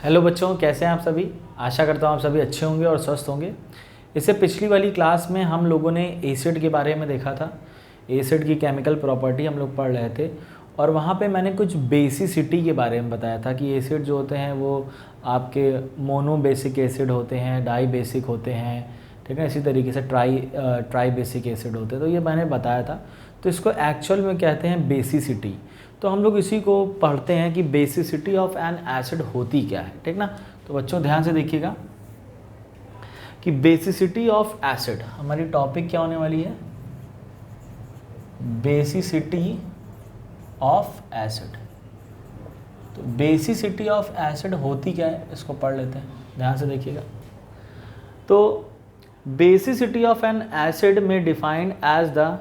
Hello बच्चों, कैसे हैं आप सभी। आशा करता हूँ आप सभी अच्छे होंगे और स्वस्थ होंगे। इससे पिछली वाली क्लास में हम लोगों ने एसिड के बारे में देखा था। एसिड की केमिकल प्रॉपर्टी हम लोग पढ़ रहे थे और वहाँ पे मैंने कुछ बेसिसिटी के बारे में बताया था कि एसिड जो होते हैं वो आपके मोनो बेसिक एसिड होते हैं, डाई बेसिक होते हैं, ठीक है। इसी तरीके से ट्राई बेसिक एसिड होते हैं। तो ये मैंने बताया था। तो इसको एक्चुअल में कहते हैं बेसिसिटी। तो हम लोग इसी को पढ़ते हैं कि बेसिसिटी ऑफ एन एसिड होती क्या है, ठीक ना। तो बच्चों ध्यान से देखिएगा कि बेसिसिटी ऑफ एसिड हमारी टॉपिक क्या होने वाली है, बेसिसिटी ऑफ एसिड। तो बेसिसिटी ऑफ एसिड होती क्या है इसको पढ़ लेते हैं, ध्यान से देखिएगा। तो बेसिसिटी ऑफ एन एसिड में defined as the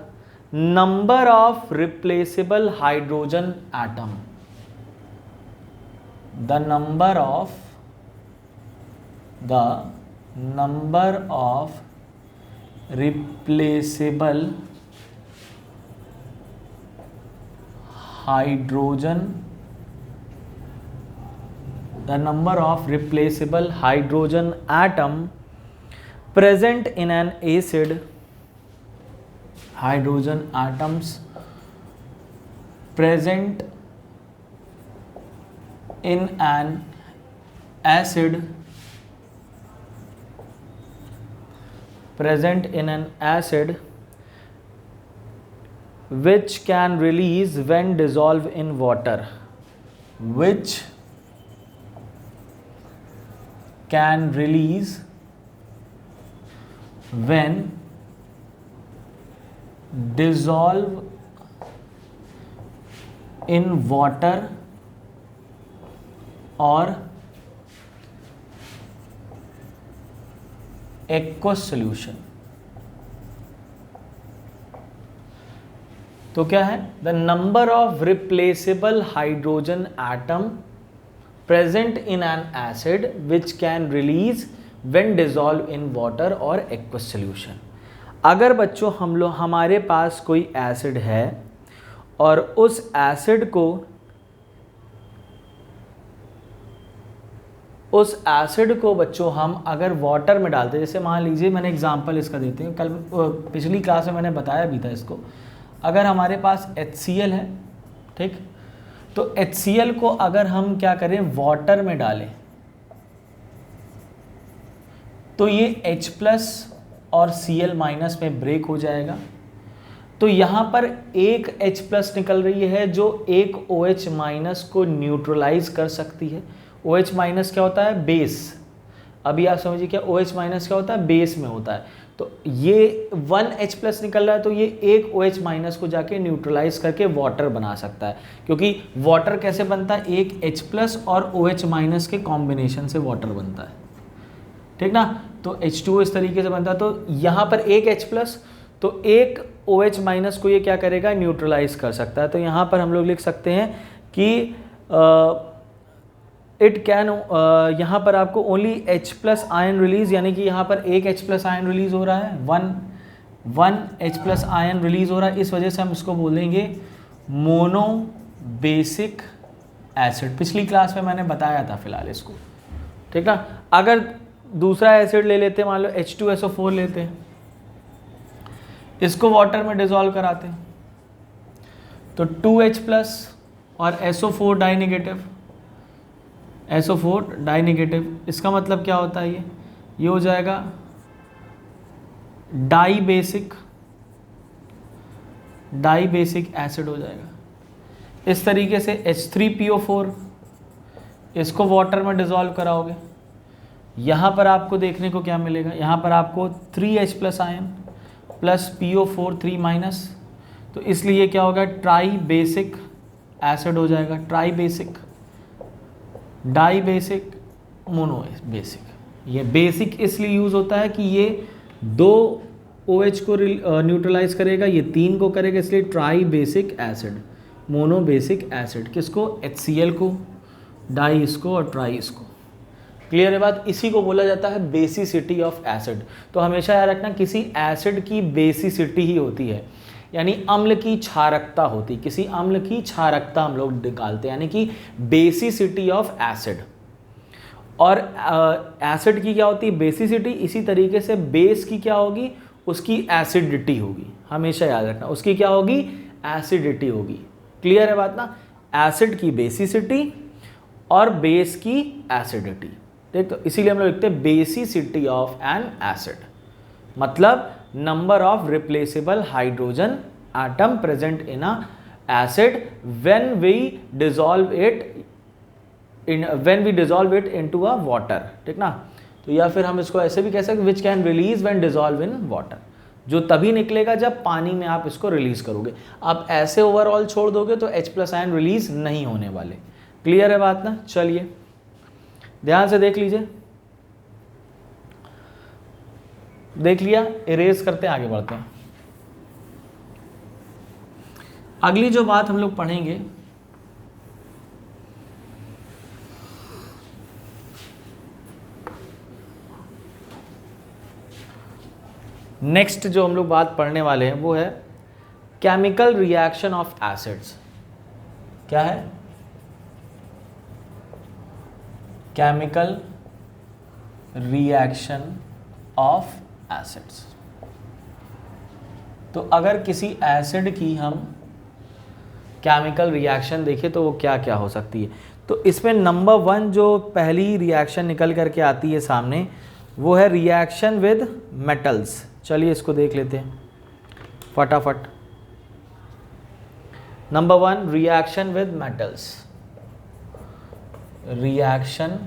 number of replaceable hydrogen atom, the number of replaceable hydrogen, the number of replaceable hydrogen atom present in an acid, hydrogen atoms present in an acid, which can release when dissolved in water, which can release when dissolve in water or aqueous solution। तो क्या है, the number of replaceable hydrogen atom present in an acid which can release when dissolve in water और aqueous solution. अगर बच्चों हमारे पास कोई acid है और उस एसिड को बच्चों हम अगर वाटर में डालते हैं, जैसे मान लीजिए मैंने एग्जांपल इसका देते हैं, कल पिछली क्लास में मैंने बताया भी था इसको। अगर हमारे पास HCl है, ठीक, तो HCl को अगर हम क्या करें वाटर में डालें तो ये H+ और Cl- में ब्रेक हो जाएगा। तो यहाँ पर एक H+ निकल रही है जो एक OH- को न्यूट्रलाइज कर सकती है। OH- क्या होता है, बेस। अभी आप समझिए क्या OH- क्या होता है, बेस में होता है। तो ये 1 H+ निकल रहा है तो ये एक OH- को जाके न्यूट्रलाइज करके वाटर बना सकता है, क्योंकि वाटर कैसे बनता है, एक H+ और OH- के कॉम्बिनेशन से वाटर बनता है, ठीक ना। तो H2O इस तरीके से बनता है। तो यहाँ पर एक H+ तो एक OH- को ये क्या करेगा, न्यूट्रलाइज कर सकता है। तो यहाँ पर हम लोग लिख सकते हैं कि इट कैन, यहाँ पर आपको ओनली H+ आयन रिलीज, यानी कि यहाँ पर एक H+ आयन रिलीज हो रहा है, वन H+ आयन रिलीज हो रहा है। इस वजह से हम इसको बोलेंगे मोनो बेसिक एसिड। पिछली क्लास में मैंने बताया था फिलहाल इसको, ठीक ना। अगर दूसरा एसिड ले लेते हैं, मान लो H2SO4 लेते हैं, इसको वाटर में डिसॉल्व कराते हैं तो 2H+ और SO4 डाई नेगेटिव, इसका मतलब क्या होता है, ये हो जाएगा डाई बेसिक एसिड हो जाएगा। इस तरीके से H3PO4 इसको वाटर में डिसॉल्व कराओगे, यहाँ पर आपको देखने को क्या मिलेगा, यहाँ पर आपको 3H+ आयन प्लस PO4 3-, तो इसलिए क्या होगा, ट्राई बेसिक एसिड हो जाएगा। Tri basic, di basic, mono basic. ये बेसिक इसलिए यूज होता है कि ये 2 OH को न्यूट्रलाइज करेगा, ये 3 को करेगा, इसलिए try basic acid, mono basic acid. किसको, HCl को, डाई इसको और ट्राई इसको। क्लियर है बात। इसी को बोला जाता है बेसिसिटी ऑफ एसिड। तो हमेशा याद रखना, किसी एसिड की बेसिसिटी ही होती है, यानी अम्ल की क्षारकता होती, किसी अम्ल की क्षारकता हम लोग निकालते हैं, यानी कि बेसिसिटी ऑफ एसिड। और एसिड की क्या होती है, बेसिसिटी। इसी तरीके से बेस की क्या होगी, उसकी एसिडिटी होगी। हमेशा याद रखना, उसकी क्या होगी, एसिडिटी होगी। क्लियर है बात ना। एसिड की बेसिसिटी और बेस की एसिडिटी। ठीक, तो इसीलिए हम लोग लिखते हैं बेसिसिटी ऑफ एन एसिड, मतलब number of replaceable hydrogen atom present in a acid when we dissolve it into a water. ठीक ना। तो या फिर हम इसको ऐसे भी कह सकते, which can release when dissolve in water, जो तभी निकलेगा जब पानी में आप इसको रिलीज करोगे। आप ऐसे ओवरऑल छोड़ दोगे तो H+ आयन रिलीज नहीं होने वाले। क्लियर है बात ना। चलिए ध्यान से देख लीजिए, देख लिया, इरेज करते हैं, आगे बढ़ते हैं। अगली जो बात हम लोग पढ़ेंगे, नेक्स्ट जो हम लोग बात पढ़ने वाले हैं वो है केमिकल रिएक्शन ऑफ एसिड्स। क्या है, केमिकल रिएक्शन ऑफ एसिड्स। तो अगर किसी एसिड की हम केमिकल रिएक्शन देखें तो वो क्या क्या हो सकती है, तो इसमें नंबर 1 जो पहली रिएक्शन निकल करके आती है सामने, वो है रिएक्शन विद मेटल्स। चलिए इसको देख लेते हैं फटाफट। Number 1, reaction with metals. Reaction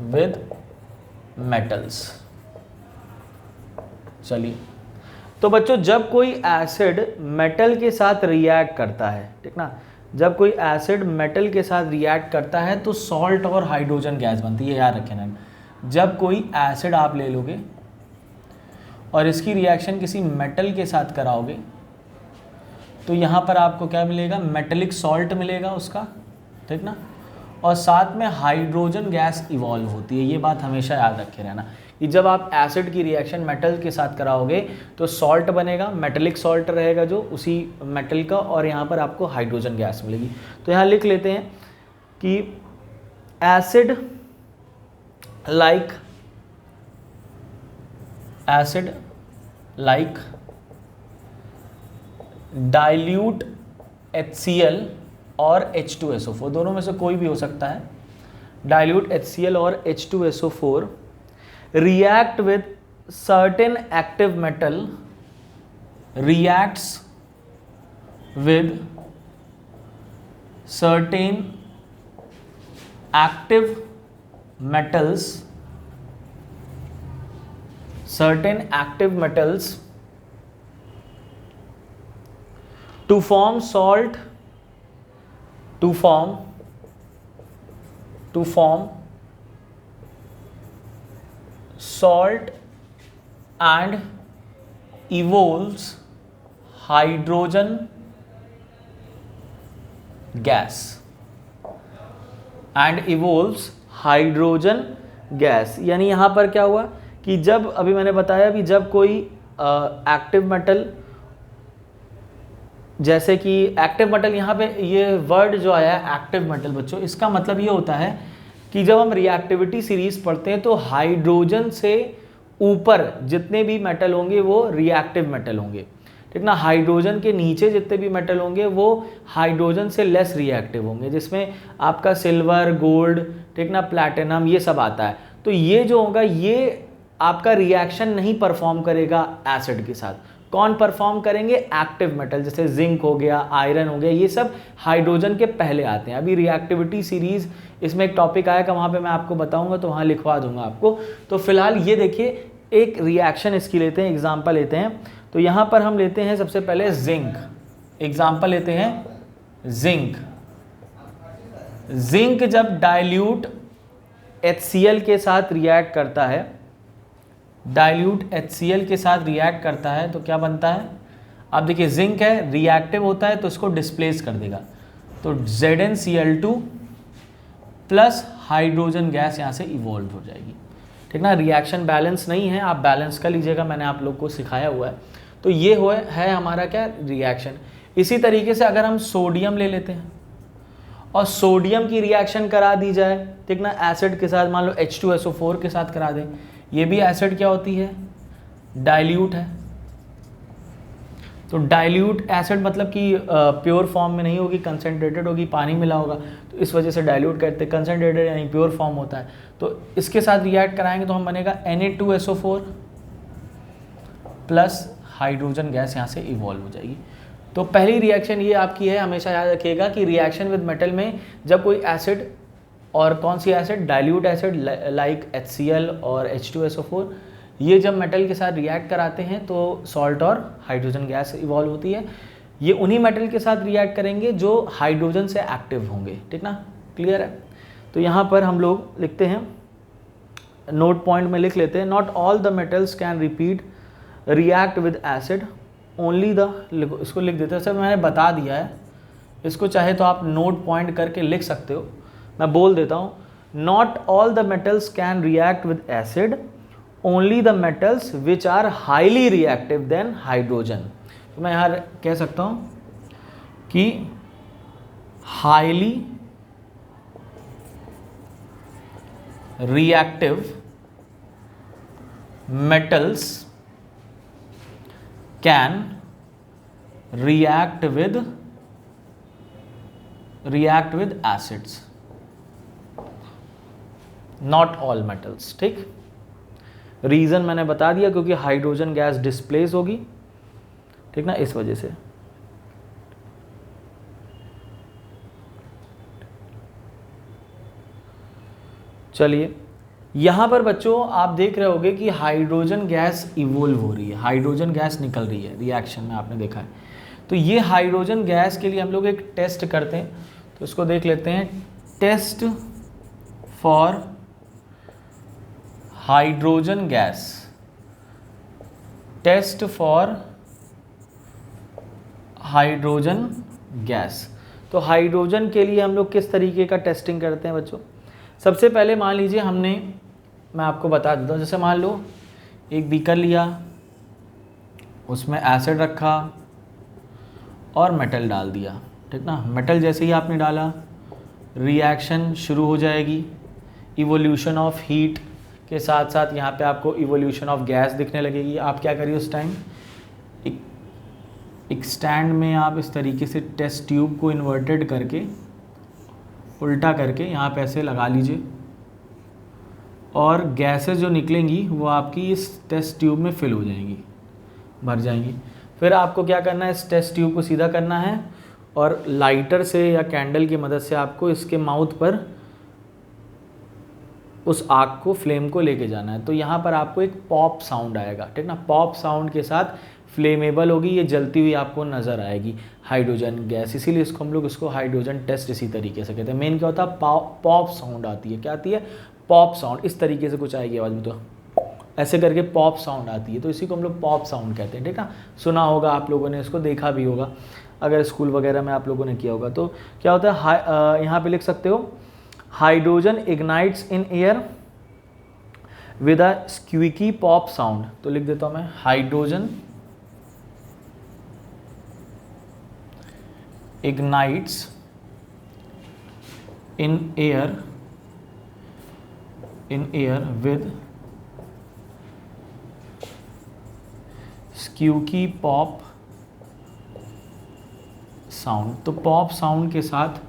with metals. चलिए, तो बच्चों जब कोई एसिड मेटल के साथ रिएक्ट करता है, ठीक ना, जब कोई एसिड मेटल के साथ रिएक्ट करता है तो सॉल्ट और हाइड्रोजन गैस बनती है। याद रखें ना, जब कोई एसिड आप ले लोगे और इसकी रिएक्शन किसी मेटल के साथ कराओगे तो यहाँ पर आपको क्या मिलेगा, मेटेलिक सॉल्ट मिलेगा उसका, ठीक ना, और साथ में हाइड्रोजन गैस इवॉल्व होती है। ये बात हमेशा याद रखे रहना कि जब आप एसिड की रिएक्शन मेटल के साथ कराओगे तो सॉल्ट बनेगा, मेटेलिक सॉल्ट रहेगा जो उसी मेटल का, और यहाँ पर आपको हाइड्रोजन गैस मिलेगी। तो यहाँ लिख लेते हैं कि एसिड लाइक डाइल्यूट HCl और H2SO4, दोनों में से कोई भी हो सकता है। डाइल्यूट HCl और H2SO4 react with certain active metal, reacts with certain active metals, to form salt, to form salt and evolves hydrogen gas, यानी यहाँ पर क्या हुआ कि जब, अभी मैंने बताया भी, जब कोई एक्टिव मेटल, जैसे कि एक्टिव मेटल, यहाँ पे ये वर्ड जो आया है एक्टिव मेटल बच्चों, इसका मतलब ये होता है कि जब हम रिएक्टिविटी सीरीज पढ़ते हैं तो हाइड्रोजन से ऊपर जितने भी मेटल होंगे वो रिएक्टिव मेटल होंगे, ठीक ना। हाइड्रोजन के नीचे जितने भी मेटल होंगे वो हाइड्रोजन से लेस रिएक्टिव होंगे, जिसमें आपका सिल्वर, गोल्ड, ठीक ना, प्लैटिनम, ये सब आता है। तो ये जो होगा ये आपका रिएक्शन नहीं परफॉर्म करेगा एसिड के साथ। कौन परफॉर्म करेंगे, एक्टिव मेटल, जैसे जिंक हो गया, आयरन हो गया, ये सब हाइड्रोजन के पहले आते हैं। अभी रिएक्टिविटी सीरीज इसमें एक टॉपिक आएगा, वहाँ पे मैं आपको बताऊंगा, तो वहाँ लिखवा दूंगा आपको। तो फिलहाल ये देखिए, एक रिएक्शन इसकी लेते हैं, एग्जाम्पल लेते हैं। तो यहाँ पर हम लेते हैं सबसे पहले जिंक, एग्जाम्पल लेते हैं जिंक। जिंक जब डाइल्यूट HCl के साथ रिएक्ट करता है, डाइल्यूट HCl के साथ रिएक्ट करता है तो क्या बनता है, आप देखिए जिंक है, रिएक्टिव होता है तो इसको डिस्प्लेस कर देगा, तो ZnCl2 प्लस हाइड्रोजन गैस यहाँ से इवॉल्व हो जाएगी, ठीक ना। रिएक्शन बैलेंस नहीं है, आप बैलेंस कर लीजिएगा, मैंने आप लोग को सिखाया हुआ है। तो ये है हमारा क्या, रिएक्शन। इसी तरीके से अगर हम सोडियम ले लेते हैं और सोडियम की रिएक्शन करा दी जाए, ठीक ना, एसिड के साथ, मान लो H2SO4 के साथ करा दें, ये भी एसिड क्या होती है, डाइल्यूट है। तो डाइल्यूट एसिड मतलब कि प्योर फॉर्म में नहीं होगी, कंसनट्रेटेड होगी, पानी मिला होगा, तो इस वजह से डाइल्यूट कहते हैं। कंसनट्रेटेड यानी प्योर फॉर्म होता है, तो इसके साथ रिएक्ट कराएंगे तो हम बनेगा Na2SO4 प्लस हाइड्रोजन गैस यहाँ से इवॉल्व हो जाएगी। तो पहली रिएक्शन ये आपकी है, हमेशा याद रखिएगा कि रिएक्शन विद मेटल में जब कोई एसिड, और कौन सी acid, dilute acid like HCl और H2SO4, ये जब मेटल के साथ रिएक्ट कराते हैं तो सॉल्ट और हाइड्रोजन गैस इवॉल्व होती है। ये उन्हीं मेटल के साथ रिएक्ट करेंगे जो हाइड्रोजन से एक्टिव होंगे, ठीक ना, क्लियर है। तो यहाँ पर हम लोग लिखते हैं, नोट पॉइंट में लिख लेते हैं, not all the metals can repeat react with acid only the, इसको लिख देते हैं, सर मैंने बता दिया है, इसको चाहे तो आप नोट पॉइंट करके लिख सकते हो, मैं बोल देता हूँ, not all the metals can react with acid only the metals which are highly reactive then hydrogen. तो मैं यहाँ कह सकता हूँ कि highly reactive metals can react with acids, not all metals, ठीक। रीज़न मैंने बता दिया, क्योंकि हाइड्रोजन गैस डिस्प्लेस होगी, ठीक ना, इस वजह से। चलिए, यहाँ पर बच्चों आप देख रहे होगे कि हाइड्रोजन गैस इवोल्व हो रही है, हाइड्रोजन गैस निकल रही है रिएक्शन में, आपने देखा है। तो ये हाइड्रोजन गैस के लिए हम लोग एक टेस्ट करते हैं, तो इसको देख लेते हैं, test for hydrogen gas, test for hydrogen gas. तो हाइड्रोजन के लिए हम लोग किस तरीके का टेस्टिंग करते हैं बच्चों? सबसे पहले मान लीजिए मैं आपको बता देता हूँ, जैसे मान लो एक बीकर लिया, उसमें एसिड रखा और मेटल डाल दिया, ठीक ना। मेटल जैसे ही आपने डाला, रिएक्शन शुरू हो जाएगी, इवोल्यूशन ऑफ हीट के साथ साथ यहाँ पे आपको इवोल्यूशन ऑफ गैस दिखने लगेगी। आप क्या करिए उस टाइम, एक स्टैंड में आप इस तरीके से टेस्ट ट्यूब को इन्वर्टेड करके, उल्टा करके यहाँ पे ऐसे लगा लीजिए, और गैसेस जो निकलेंगी वो आपकी इस टेस्ट ट्यूब में फिल हो जाएंगी, भर जाएंगी। फिर आपको क्या करना है, इस टेस्ट ट्यूब को सीधा करना है और लाइटर से या कैंडल की मदद से आपको इसके माउथ पर उस आग को, फ्लेम को लेके जाना है। तो यहाँ पर आपको एक पॉप साउंड आएगा, ठीक ना। पॉप साउंड के साथ फ्लेमेबल होगी, ये जलती हुई आपको नज़र आएगी हाइड्रोजन गैस, इसीलिए इसको हम लोग इसको हाइड्रोजन टेस्ट इसी तरीके से कहते हैं। मेन क्या होता है, पॉप साउंड आती है। क्या आती है? Pop sound. इस तरीके से कुछ आएगी आवाज़ में, तो ऐसे करके पॉप साउंड आती है, तो इसी को हम लोग पॉप साउंड कहते हैं, ठीक है। सुना होगा आप लोगों ने, इसको देखा भी होगा अगर स्कूल वगैरह में आप लोगों ने किया होगा। तो क्या होता है, यहाँ पे लिख सकते हो, hydrogen ignites in air with a squeaky pop sound. तो लिख देता हूँ मैं, hydrogen ignites in air with squeaky pop sound. तो पॉप साउंड के साथ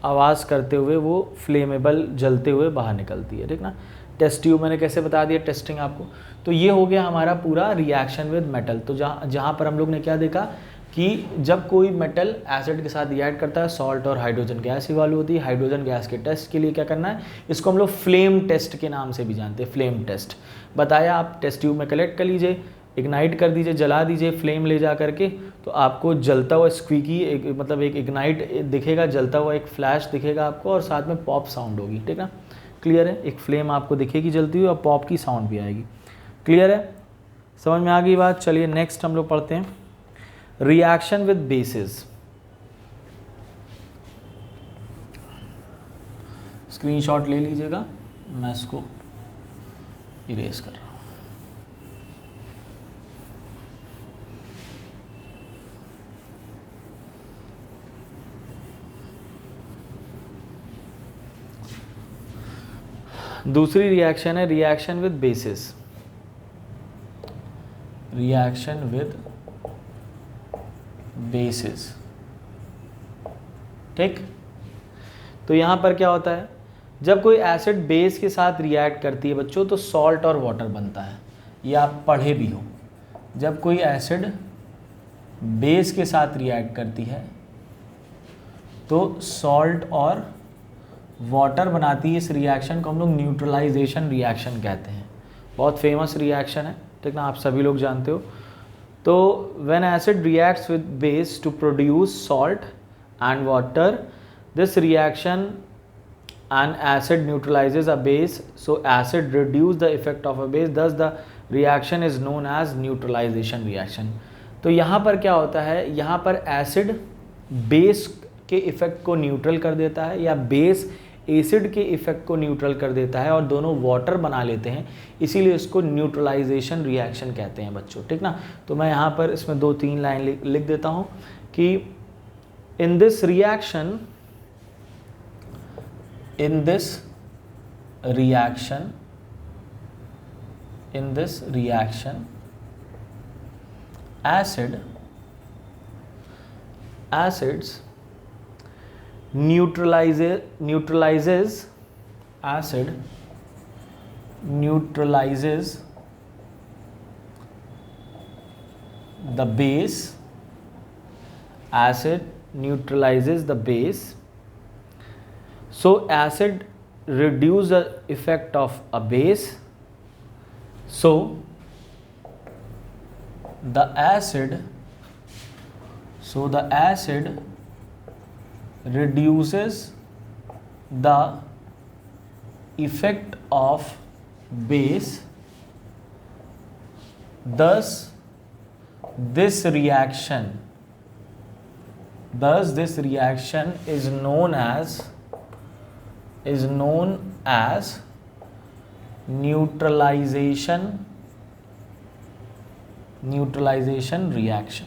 आवाज़ करते हुए वो फ्लेमेबल जलते हुए बाहर निकलती है, ठीक ना। टेस्ट ट्यूब मैंने कैसे बता दिया टेस्टिंग आपको। तो ये हो गया हमारा पूरा रिएक्शन विद मेटल। तो जहाँ पर हम लोग ने क्या देखा कि जब कोई मेटल एसिड के साथ रिएक्ट करता है, सॉल्ट और हाइड्रोजन गैस इवॉल्व होती है। हाइड्रोजन गैस के टेस्ट के लिए क्या करना है, इसको हम लोग फ्लेम टेस्ट के नाम से भी जानते हैं। फ्लेम टेस्ट बताया, आप टेस्ट ट्यूब में कलेक्ट कर लीजिए, इग्नाइट कर दीजिए, जला दीजिए फ्लेम ले जा करके, तो आपको जलता हुआ स्क्वीकी मतलब एक इग्नाइट दिखेगा, जलता हुआ एक फ्लैश दिखेगा आपको, और साथ में पॉप साउंड होगी, ठीक है। क्लियर है? एक फ्लेम आपको दिखेगी जलती हुई और पॉप की साउंड भी आएगी। क्लियर है? समझ में आ गई बात? चलिए नेक्स्ट हम लोग पढ़ते हैं, रिएक्शन विद बेसिस। स्क्रीनशॉट ले लीजिएगा, मैं इसको इरेज कर रहा हूँ। दूसरी रिएक्शन है reaction with basis, reaction with basis. ठीक, तो यहाँ पर क्या होता है, जब कोई एसिड बेस के साथ रिएक्ट करती है बच्चों तो सॉल्ट और वाटर बनता है, ये आप पढ़े भी हो। जब कोई एसिड बेस के साथ रिएक्ट करती है तो सॉल्ट और वाटर बनाती है। इस रिएक्शन को हम लोग न्यूट्रलाइजेशन रिएक्शन कहते हैं, बहुत फेमस रिएक्शन है, ठीक ना, आप सभी लोग जानते हो। तो when acid reacts with base to produce salt and water, this reaction an acid neutralizes a base, so acid reduce the effect of a base, thus the reaction is known as neutralization reaction। तो यहाँ पर क्या होता है, यहाँ पर acid base के effect को न्यूट्रल कर देता है या बेस एसिड के इफेक्ट को न्यूट्रल कर देता है और दोनों वाटर बना लेते हैं, इसीलिए इसको न्यूट्रलाइजेशन रिएक्शन कहते हैं बच्चों, ठीक ना। तो मैं यहाँ पर इसमें 2-3 लाइन लिख देता हूँ कि in this reaction acids neutralizes the base, acid neutralizes the base, so acid reduce the effect of a base, so the acid reduces the effect of base, thus this reaction is known as neutralization reaction.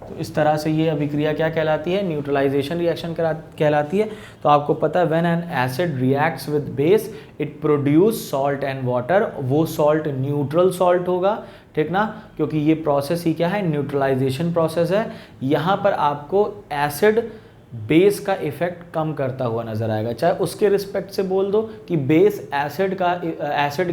तो इस तरह से ये अभिक्रिया क्या कहलाती है, neutralisation reaction कहलाती है। तो आपको पता है when an acid reacts with base it produce salt and water, वो सॉल्ट न्यूट्रल सॉल्ट होगा, ठीक ना, क्योंकि ये प्रोसेस ही क्या है, न्यूट्रलाइजेशन प्रोसेस है। यहाँ पर आपको एसिड बेस का इफेक्ट कम करता हुआ नजर आएगा, चाहे उसके रिस्पेक्ट से बोल दो कि बेस एसिड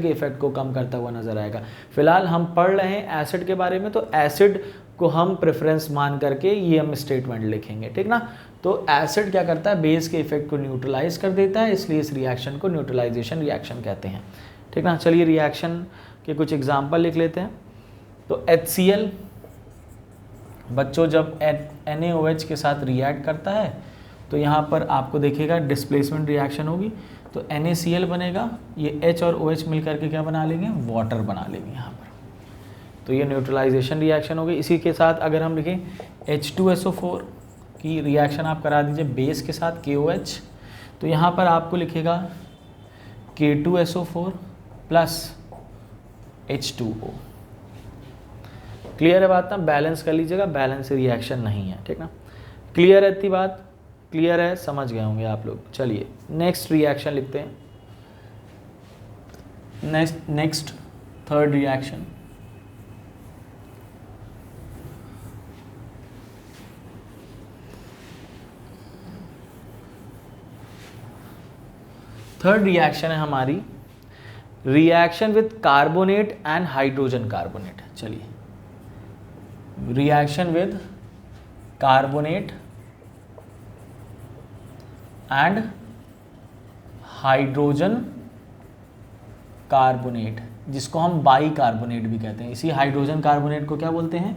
के इफेक्ट को कम करता हुआ नजर आएगा। फिलहाल हम पढ़ रहे हैं एसिड के बारे में, तो एसिड को हम प्रेफरेंस मान करके ये हम स्टेटमेंट लिखेंगे, ठीक ना। तो एसिड क्या करता है, बेस के इफेक्ट को न्यूट्रलाइज कर देता है, इसलिए इस रिएक्शन को न्यूट्रलाइजेशन रिएक्शन कहते हैं, ठीक ना। चलिए रिएक्शन के कुछ एग्जाम्पल लिख लेते हैं। तो HCl बच्चों जब NaOH के साथ रिएक्ट करता है तो यहाँ पर आपको देखिएगा डिस्प्लेसमेंट रिएक्शन होगी, तो NaCl बनेगा, ये H और OH मिल करके क्या बना लेंगे, वाटर बना लेंगे यहाँ पर। तो ये न्यूट्रलाइजेशन रिएक्शन हो गई। इसी के साथ अगर हम लिखें H2SO4 की रिएक्शन आप करा दीजिए बेस के साथ KOH, तो यहाँ पर आपको लिखेगा K2SO4 प्लस H2O। क्लियर है बात ना, बैलेंस कर लीजिएगा, बैलेंस रिएक्शन नहीं है, ठीक ना। क्लियर है इतनी बात, क्लियर है, समझ गए होंगे आप लोग। चलिए नेक्स्ट रिएक्शन लिखते हैं। Next third reaction, third reaction है हमारी reaction with carbonate and hydrogen carbonate. चलिए reaction with carbonate and hydrogen carbonate, जिसको हम बाई कार्बोनेट भी कहते हैं। इसी हाइड्रोजन कार्बोनेट को क्या बोलते हैं,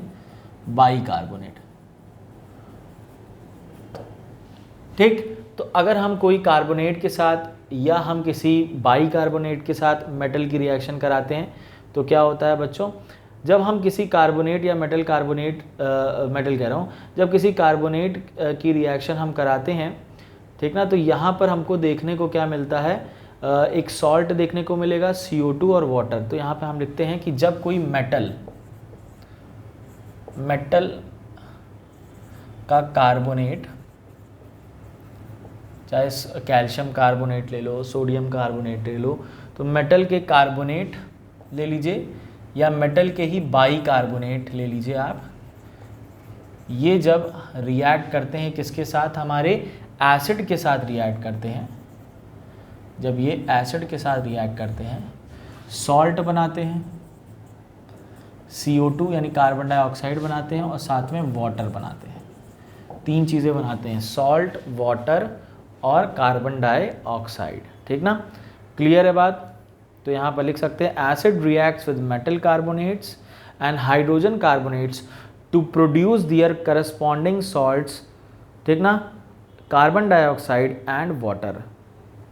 बाई कार्बोनेट, ठीक। तो अगर हम कोई कार्बोनेट के साथ या हम किसी बाई कार्बोनेट के साथ मेटल की रिएक्शन कराते हैं तो क्या होता है बच्चों, जब हम किसी कार्बोनेट या मेटल कह रहा हूँ, जब किसी कार्बोनेट की रिएक्शन हम कराते हैं, ठीक ना, तो यहाँ पर हमको देखने को क्या मिलता है, एक सॉल्ट देखने को मिलेगा, CO2 और वाटर। तो यहाँ पे हम लिखते हैं कि जब कोई मेटल का कार्बोनेट चाहे कैल्शियम कार्बोनेट ले लो, सोडियम कार्बोनेट ले लो, तो मेटल के कार्बोनेट ले लीजिए या मेटल के ही बाई कार्बोनेट ले लीजिए आप। ये जब रिएक्ट करते हैं किसके साथ, हमारे एसिड के साथ रिएक्ट करते हैं, जब ये एसिड के साथ रिएक्ट करते हैं सॉल्ट बनाते हैं, CO2 यानी कार्बन डाइऑक्साइड बनाते हैं और साथ में वाटर बनाते हैं। 3 चीज़ें बनाते हैं, सॉल्ट, वाटर और कार्बन डाइऑक्साइड। ठीक ना, क्लियर है बात। तो यहाँ पर लिख सकते हैं acid reacts with metal carbonates and hydrogen carbonates to produce their corresponding salts. ठीक ना, कार्बन डाइऑक्साइड एंड वाटर।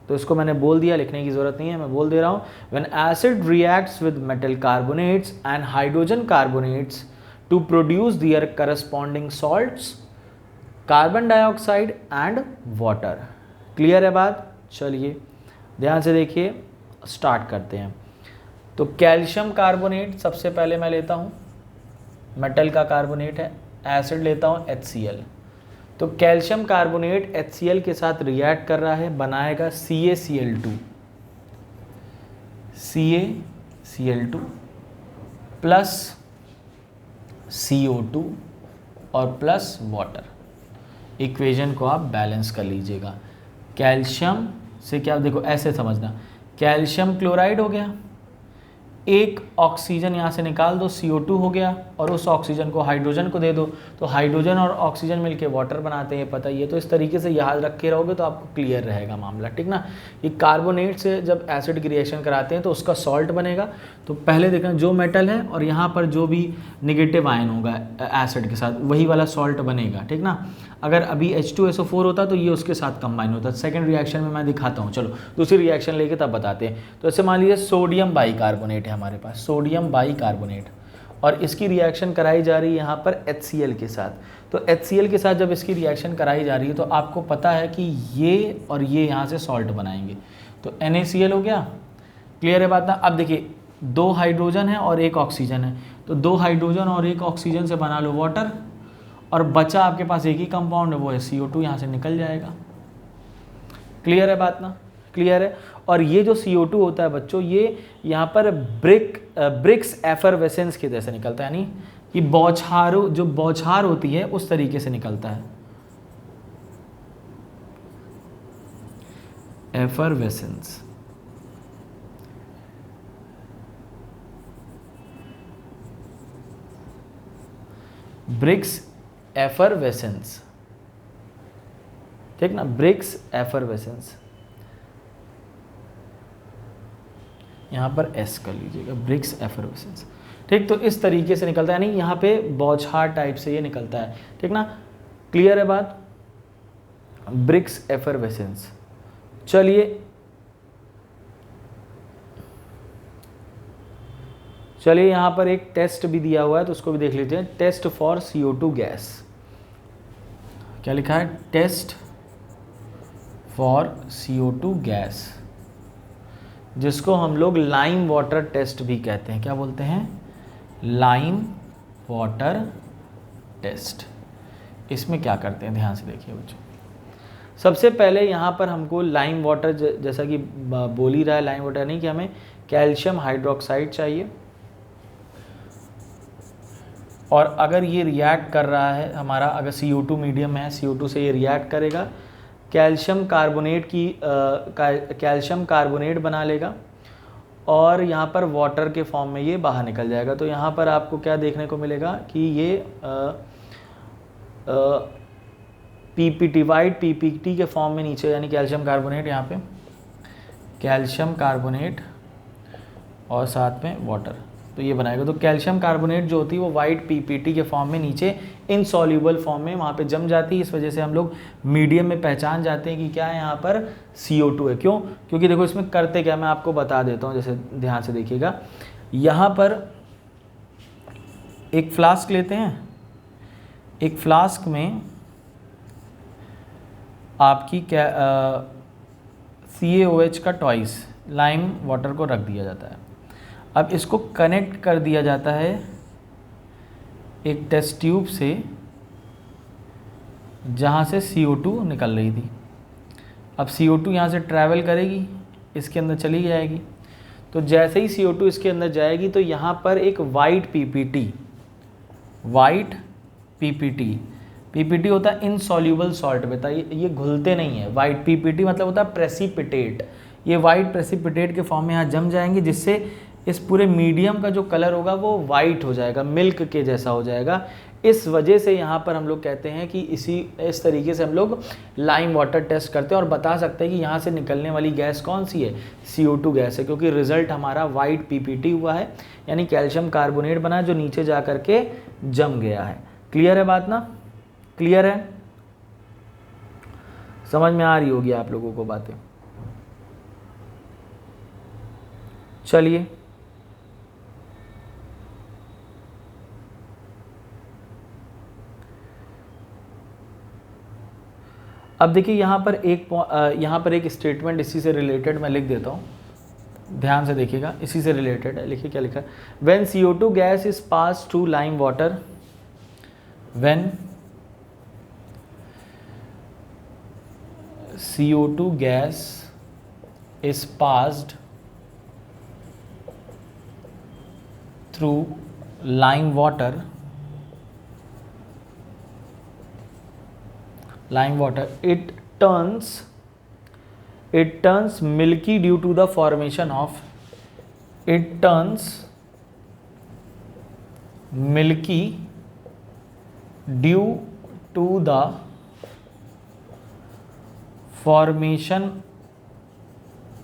तो इसको मैंने बोल दिया, लिखने की ज़रूरत नहीं है, मैं बोल दे रहा हूँ। When acid reacts with metal carbonates and hydrogen carbonates to produce their corresponding salts, carbon dioxide and water. Clear है बात। चलिए ध्यान से देखिए, स्टार्ट करते हैं। तो कैल्शियम कार्बोनेट सबसे पहले मैं लेता हूँ, मेटल का कार्बोनेट है, एसिड लेता हूँ HCl। तो कैल्शियम कार्बोनेट HCl के साथ रिएक्ट कर रहा है, बनाएगा CaCl2 प्लस CO2 और प्लस वाटर। इक्वेशन को आप बैलेंस कर लीजिएगा। कैल्शियम से क्या, देखो ऐसे समझना, कैल्शियम क्लोराइड हो गया, एक ऑक्सीजन यहाँ से निकाल दो, CO2 हो गया, और उस ऑक्सीजन को हाइड्रोजन को दे दो, तो हाइड्रोजन और ऑक्सीजन मिलके वाटर बनाते हैं, पता ही है। तो इस तरीके से याद रख के रहोगे तो आपको क्लियर रहेगा मामला। ठीक ना, ये कार्बोनेट से जब एसिड की रिएक्शन कराते हैं तो उसका सॉल्ट बनेगा। तो पहले देखना जो मेटल है और यहाँ पर जो भी निगेटिव आयन होगा एसिड के साथ, वही वाला सॉल्ट बनेगा। ठीक ना, अगर अभी H2SO4 होता तो ये उसके साथ कंबाइन होता। सेकंड रिएक्शन में मैं दिखाता हूँ, चलो दूसरी रिएक्शन लेके तब बताते हैं। तो ऐसे मान लीजिए सोडियम बाइकार्बोनेट है हमारे पास, सोडियम बाइकार्बोनेट, और इसकी रिएक्शन कराई जा रही है यहाँ पर HCl के साथ। तो HCl के साथ जब इसकी रिएक्शन कराई जा रही है तो आपको पता है कि ये और ये यहाँ से सॉल्ट बनाएंगे, तो NaCl हो गया। क्लियर है बात ना। अब देखिए 2 हाइड्रोजन है और 1 ऑक्सीजन है, तो 2 हाइड्रोजन और 1 ऑक्सीजन से बना लो वाटर, और बचा आपके पास एक ही कंपाउंड है, वो है CO2, यहाँ से निकल जाएगा। क्लियर है बात ना, क्लियर है। और ये जो CO2 होता है बच्चों, ये यहाँ पर ब्रिक्स एफरवेसेंस की तरह से निकलता है, यानी कि जो बौछार होती है उस तरीके से निकलता है, एफरवेसेंस। ब्रिक्स एफरवेसेंस, ठीक ना, ब्रिक्स एफरवेसेंस, यहाँ पर S कर लीजिएगा, ब्रिक्स एफरवेसेंस। ठीक, तो इस तरीके से निकलता है, यानी यहाँ पे बौछार टाइप से ये निकलता है। ठीक ना, क्लियर है बात, ब्रिक्स एफरवेसेंस। चलिए यहाँ पर एक टेस्ट भी दिया हुआ है तो उसको भी देख लीजिए, टेस्ट फॉर CO2 गैस। क्या लिखा है, टेस्ट फॉर CO2 गैस, जिसको हम लोग लाइम वाटर टेस्ट भी कहते हैं। क्या बोलते हैं, लाइम वाटर टेस्ट। इसमें क्या करते हैं, ध्यान से देखिए बच्चों। सबसे पहले यहाँ पर हमको लाइम वाटर, जैसा कि बोल ही रहा है लाइम वाटर, नहीं कि हमें कैल्शियम हाइड्रोक्साइड चाहिए, और अगर ये रिएक्ट कर रहा है हमारा, अगर CO2 मीडियम है, CO2 से ये रिएक्ट करेगा, कैल्शियम कार्बोनेट बना लेगा, और यहाँ पर वाटर के फॉर्म में ये बाहर निकल जाएगा। तो यहाँ पर आपको क्या देखने को मिलेगा कि ये PPT, वाइट PPT के फॉर्म में नीचे, यानी कैल्शियम कार्बोनेट, यहाँ पे कैल्शियम कार्बोनेट और साथ में वाटर, तो ये बनाएगा। तो कैल्शियम कार्बोनेट जो होती है वो वाइट PPT के फॉर्म में नीचे इनसॉल्यूबल फॉर्म में वहाँ पे जम जाती है। इस वजह से हम लोग मीडियम में पहचान जाते हैं कि क्या है, यहाँ पर CO2 है। क्यों, क्योंकि देखो इसमें करते क्या, मैं आपको बता देता हूँ, जैसे ध्यान से देखिएगा। यहाँ पर एक फ्लास्क लेते हैं, एक फ्लास्क में आपकी क्या CaOH का ट्वाइस लाइम वाटर को रख दिया जाता है। अब इसको कनेक्ट कर दिया जाता है एक टेस्ट ट्यूब से, जहाँ से CO2 निकल रही थी। अब CO2 यहाँ से ट्रैवल करेगी, इसके अंदर चली जाएगी। तो जैसे ही CO2 इसके अंदर जाएगी तो यहाँ पर एक वाइट PPT होता है इनसॉल्यूबल सॉल्ट। बेटा ये घुलते नहीं है। वाइट PPT मतलब होता है प्रेसिपिटेट। ये वाइट प्रेसिपिटेट के फॉर्म में यहाँ जम जाएंगे, जिससे इस पूरे मीडियम का जो कलर होगा वो वाइट हो जाएगा, मिल्क के जैसा हो जाएगा। इस वजह से यहाँ पर हम लोग कहते हैं कि इस तरीके से हम लोग लाइम वाटर टेस्ट करते हैं और बता सकते हैं कि यहाँ से निकलने वाली गैस कौन सी है, CO2 गैस है, क्योंकि रिजल्ट हमारा वाइट PPT हुआ है, यानी कैल्शियम कार्बोनेट बना जो नीचे जा करके जम गया है। क्लियर है बात ना? क्लियर है? समझ में आ रही होगी आप लोगों को बातें? चलिए अब देखिए यहाँ पर एक स्टेटमेंट इसी से रिलेटेड मैं लिख देता हूँ, ध्यान से देखिएगा, इसी से रिलेटेड है। लिखिए क्या लिखा है, when CO2 gas is pass to lime water, when CO2 gas is passed through lime water, it turns milky due to the formation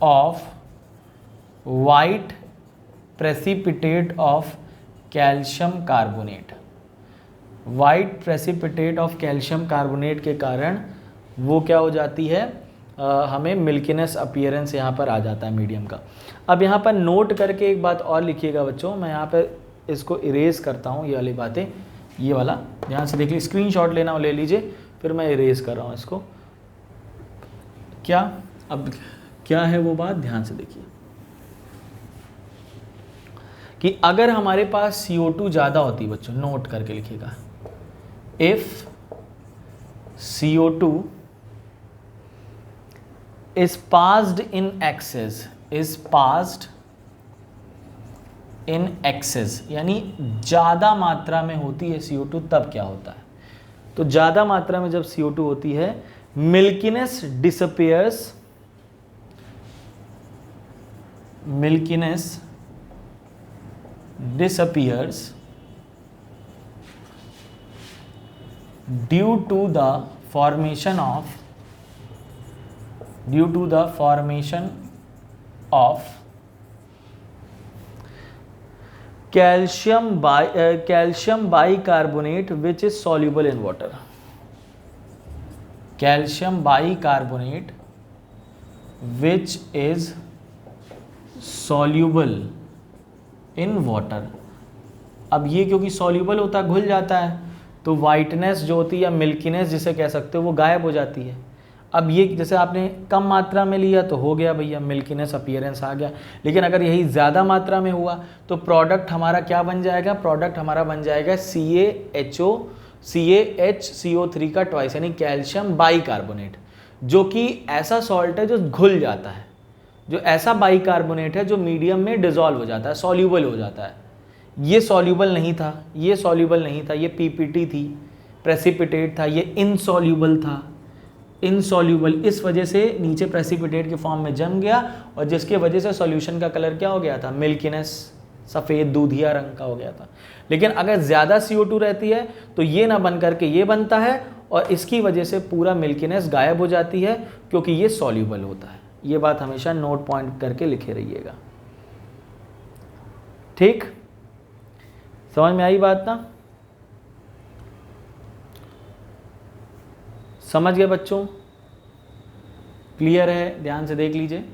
of white precipitate of calcium carbonate। White precipitate of calcium carbonate के कारण वो क्या हो जाती है, हमें milkiness appearance यहाँ पर आ जाता है मीडियम का। अब यहाँ पर नोट करके एक बात और लिखिएगा बच्चों, मैं यहाँ पर इसको इरेज करता हूँ, ये वाली बातें, ये वाला ध्यान से देख लीजिए, स्क्रीनशॉट लेना हो ले लीजिए, फिर मैं इरेज कर रहा हूँ इसको। अब क्या है वो बात, ध्यान से देखिए कि अगर हमारे पास CO2 ज़्यादा होती बच्चों, नोट करके लिखिएगा, if CO2 is passed in excess, यानी ज़्यादा मात्रा में होती है CO2, तब क्या होता है? तो ज़्यादा मात्रा में जब CO2 होती है, milkiness disappears due to the formation of calcium bicarbonate which is soluble in water। calcium bicarbonate which is soluble in water। अब ये क्योंकि soluble होता है, घुल जाता है, तो वाइटनेस जो होती है या मिल्कीनेस जिसे कह सकते हो वो गायब हो जाती है। अब ये जैसे आपने कम मात्रा में लिया तो हो गया भैया, मिल्कीनेस अपीयरेंस आ गया, लेकिन अगर यही ज़्यादा मात्रा में हुआ तो प्रोडक्ट हमारा क्या बन जाएगा, प्रोडक्ट हमारा बन जाएगा CaHCO3 का ट्वाइस, यानी कैल्शियम बाइकार्बोनेट, जो कि ऐसा सॉल्ट है जो घुल जाता है, जो ऐसा बाइकार्बोनेट है जो मीडियम में डिजॉल्व हो जाता है, सॉल्यूबल हो जाता है। ये सॉल्यूबल नहीं था, ये PPT थी, प्रेसिपिटेट था, ये इनसॉल्यूबल था, इनसॉल्यूबल, इस वजह से नीचे प्रेसिपिटेट के फॉर्म में जम गया और जिसके वजह से सॉल्यूशन का कलर क्या हो गया था, मिल्कीनेस, सफ़ेद दूधिया रंग का हो गया था। लेकिन अगर ज़्यादा CO2 रहती है तो ये ना बन करके ये बनता है और इसकी वजह से पूरा मिल्कीनेस गायब हो जाती है, क्योंकि ये सॉल्यूबल होता है। ये बात हमेशा नोट पॉइंट करके लिखे रहिएगा, ठीक? समझ में आई बात ना? समझ गए बच्चों? क्लियर है? ध्यान से देख लीजिए।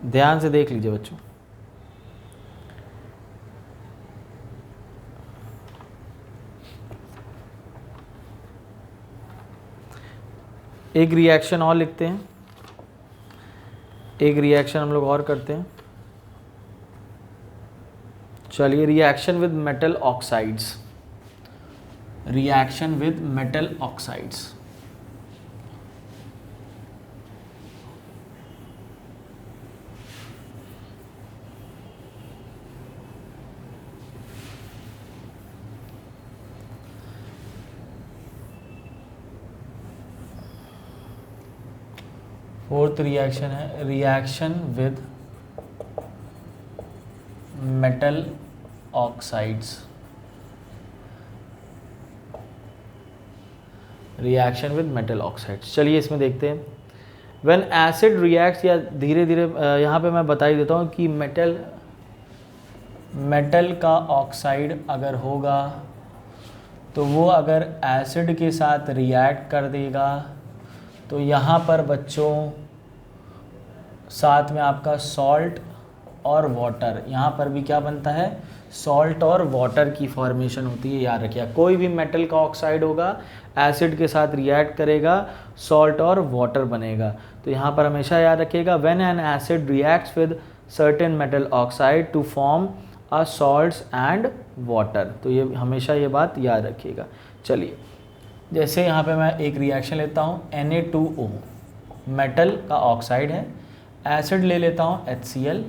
ध्यान से देख लीजिए बच्चों। एक रिएक्शन और लिखते हैं, एक रिएक्शन हम लोग और करते हैं। चलिए reaction with metal oxides, reaction with metal oxides. Fourth reaction है reaction with metal oxides, reaction with metal oxides. चलिए इसमें देखते हैं। व्हेन एसिड रिएक्ट्स, या धीरे धीरे यहाँ पे मैं बता ही देता हूँ कि मेटल का ऑक्साइड अगर होगा तो वो अगर एसिड के साथ रिएक्ट कर देगा तो यहाँ पर बच्चों साथ में आपका सॉल्ट और वाटर, यहाँ पर भी क्या बनता है, सॉल्ट और वाटर की फॉर्मेशन होती है। याद रखिए कोई भी मेटल का ऑक्साइड होगा एसिड के साथ रिएक्ट करेगा, सॉल्ट और वाटर बनेगा। तो यहाँ पर हमेशा याद रखिएगा when an acid reacts with certain metal oxide to form a salts and water. तो ये हमेशा ये बात याद रखिएगा। चलिए जैसे यहाँ पे मैं एक रिएक्शन लेता हूँ Na2O, मेटल का ऑक्साइड है, एसिड ले लेता हूँ HCl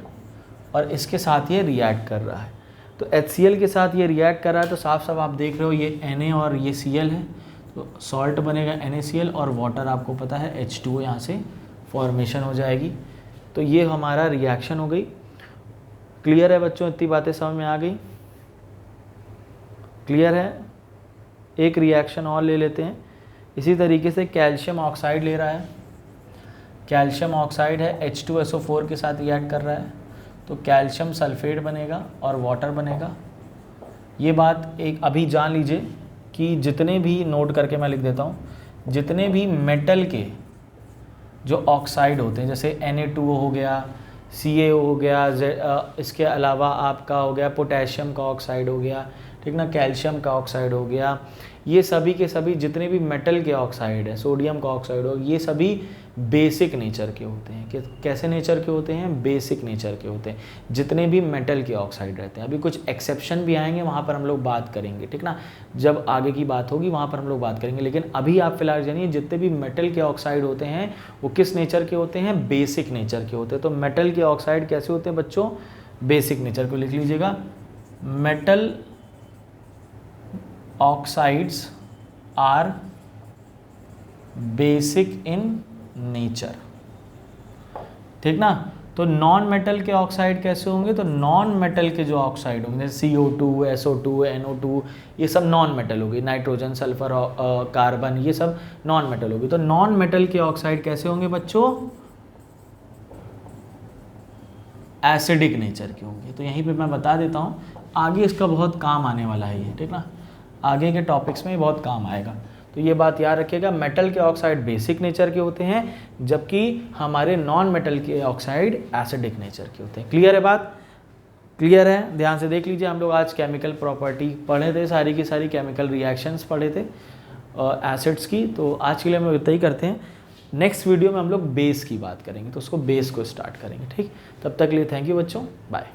और इसके साथ ये रिएक्ट कर रहा है। तो HCl के साथ ये रिएक्ट कर रहा है तो साफ साफ आप देख रहे हो ये Na और ये Cl है, तो सॉल्ट बनेगा NaCl और वाटर आपको पता है H2O, यहाँ से फॉर्मेशन हो जाएगी। तो ये हमारा रिएक्शन हो गई। क्लियर है बच्चों, इतनी बातें समझ में आ गई? क्लियर है? एक रिएक्शन और ले लेते हैं। इसी तरीके से कैल्शियम ऑक्साइड ले रहा है, कैल्शियम ऑक्साइड है H2SO4 के साथ रिएक्ट कर रहा है, तो कैल्शियम सल्फेट बनेगा और वाटर बनेगा। ये बात एक अभी जान लीजिए कि जितने भी, नोट करके मैं लिख देता हूँ, जितने भी मेटल के जो ऑक्साइड होते हैं जैसे Na2O हो गया, CaO हो गया, इसके अलावा आपका हो गया पोटेशियम का ऑक्साइड हो गया, ठीक ना, कैल्शियम का ऑक्साइड हो गया, ये सभी के सभी जितने भी मेटल के ऑक्साइड है, सोडियम का ऑक्साइड हो, ये सभी बेसिक नेचर के होते हैं। कैसे नेचर के होते हैं? बेसिक नेचर के होते हैं जितने भी मेटल के ऑक्साइड रहते हैं। अभी कुछ एक्सेप्शन भी आएंगे, वहाँ पर हम लोग बात करेंगे, ठीक ना, जब आगे की बात होगी वहाँ पर हम लोग बात करेंगे। लेकिन अभी आप फिलहाल जानिए जितने भी मेटल के ऑक्साइड होते हैं वो किस नेचर के होते हैं? बेसिक नेचर के होते हैं। तो मेटल के ऑक्साइड कैसे होते हैं बच्चों? बेसिक नेचर को लिख लीजिएगा। Metal oxides are basic in nature, ठीक ना। तो नॉन मेटल के ऑक्साइड कैसे होंगे? तो नॉन मेटल के जो ऑक्साइड होंगे जैसे CO2, SO2, NO2, ये सब नॉन मेटल होगी। नाइट्रोजन, सल्फर, कार्बन, ये सब नॉन मेटल होगी। तो नॉन मेटल के ऑक्साइड कैसे होंगे बच्चों? एसिडिक नेचर के होंगे। तो यहीं पे मैं बता देता हूँ, आगे इसका बहुत काम आने वाला है ये, ठीक ना, आगे के टॉपिक्स में बहुत काम आएगा। तो ये बात याद रखिएगा, मेटल के ऑक्साइड बेसिक नेचर के होते हैं जबकि हमारे नॉन मेटल के ऑक्साइड एसिडिक नेचर के होते हैं। क्लियर है बात? क्लियर है? ध्यान से देख लीजिए, हम लोग आज केमिकल प्रॉपर्टी पढ़े थे, सारी की सारी केमिकल रिएक्शंस पढ़े थे एसिड्स की। तो आज के लिए हम लोग इतना ही करते हैं। नेक्स्ट वीडियो में हम लोग बेस की बात करेंगे, तो उसको बेस को स्टार्ट करेंगे, ठीक। तब तक के लिए थैंक यू बच्चों, बाय।